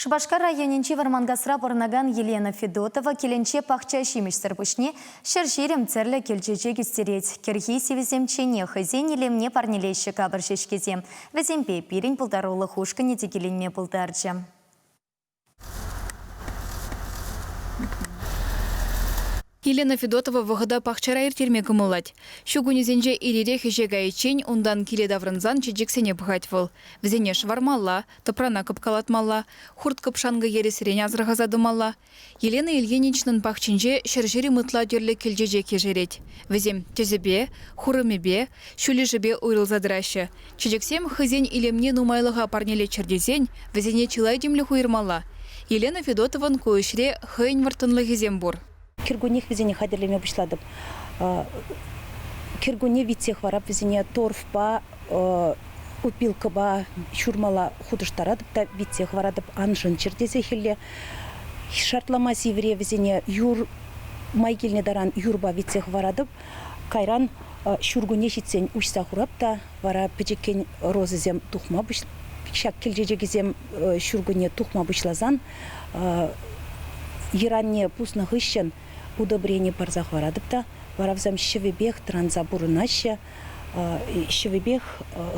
Шубашкар районенче вармангасра борнаган Елена Федотова келенче пахча шимеш сырпышне шершерем церлі келчече кестерет. Керхи севіземчене хызен елемне парнелеші кабыр шешкезе. Веземпе пирень пылдарулы хушка нетекеленме пылдарчы. Елена Федотова вғыда пақчара ертерме кымылад. Шугунезенже ирере хежегаечен ондан келе даврынзан чеджексене бұғайтвыл. Візене швармалла, топрана кыпкалатмалла, хурт кыпшанғы ересірен азырғазадымалла. Елена Ильиничнын пақчинже шержері мытла дерлі келжеже кежерет. Візем тезебе, хурымебе, шулежебе уйрылзадырашы. Чеджексем хызен илемне нумайлыға парнеле чердезен, візене чилайдемлі хуйырмалла. Елена Федотован көшіре хыйн вартынлы хезем бұр. Киргуне везене хадерлеме бышладым. Киргуне витсех варап везене торфпа, упилкаба, шурмала худыштарадып та витсех варадып анжын чердезе хелле. Шартлама сивре везене юр майгелне даран юрба витсех варадып, кайран шургуне шитсен ушса хурап та вара печекен розызем тухма быш, шак келжежегізем шургуне тухма бышлазан, Иранне пусна хыщен удобрение парзах варадыпта, варавзам шевебех транзабурынаще, шевебех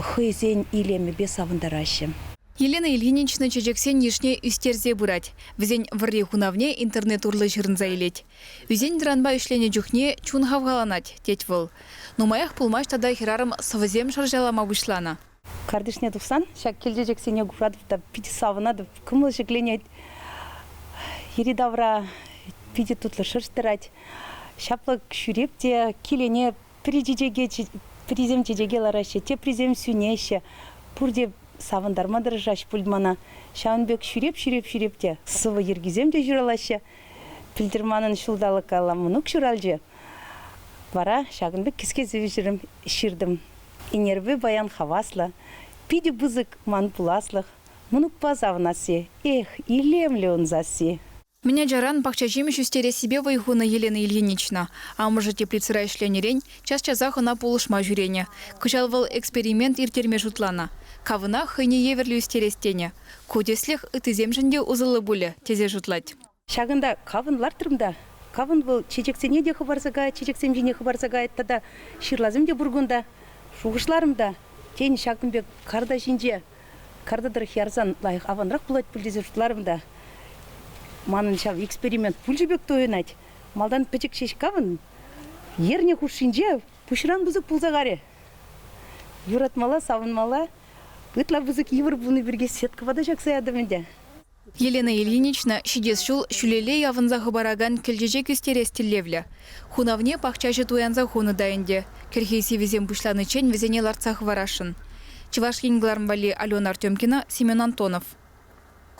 хызен илеме бесавындараще. Елена Ильинична чечексен ешне үстерзе бурать. Візен варри хунавне интернет урлы жырынза илет. Візен дранба үшлене жүхне чун хавгаланать, теть выл. Нумаях пулмаш тада хирарым савызем шаржалама вышлана. Кардышне тухсан, шак келжежексене гуфрадыпта пити савынадып, кымыл жекленет. Еридавра пиде тутлы шырштырать. Шаплык шүрепте килене призем чежеге лараще, те призем сюнеще. Пурде савындармадыр жаш пульмана. Шаунбек шүрепте. Сывы ергізем де жүралаще. Пілдірманын шулдалық аламынук шуралжы. Вара шагынбек кіске зевежірім ширдім. Инерві баян хаваслы. Пиде бузык ман пуласлық. Мұнук пазавнасе. Эх, илемлі онзасе. Меня жаран пахчажимеш үстере себе вайхуна Елена Ильинична. А может теплицера ішленерен, час-часах она полушма жүрене. Кычалвал эксперимент иртерме жутлана. Кавына хыне еверлі үстерестене. Кодеслех ытыземжінде узылы буле, тезе жутлать. Шагында кавынлар тұрымда. Кавын бұл чечексене де хабарсагай, чечексемжене хабарсагай, тада шырлазым де бургунда, шуғышларымда. Тен шагынбек карда жинже, кардадыр хиарзан лайық аванрақ бұлать бүлдезе жутларымда. Манын шав эксперимент пульжебек тойынать. Малдан печек шешкавын. Ерне хушинже пушран бузык пулзагаре. Юратмала, савынмала. Гытла бузык евр буны бірге сетка вада жақсаяды менде. Елена Ильинична шидес шул шүлелей авынзағы бараган келжеже күстерестіллевлі. Хунавне пақчажы туянза хуны дайынде. Керхейси везем пушланы чен везене ларцах варашын. Чевашкин Глармбали, Алена Артемкина, Семен Антонов.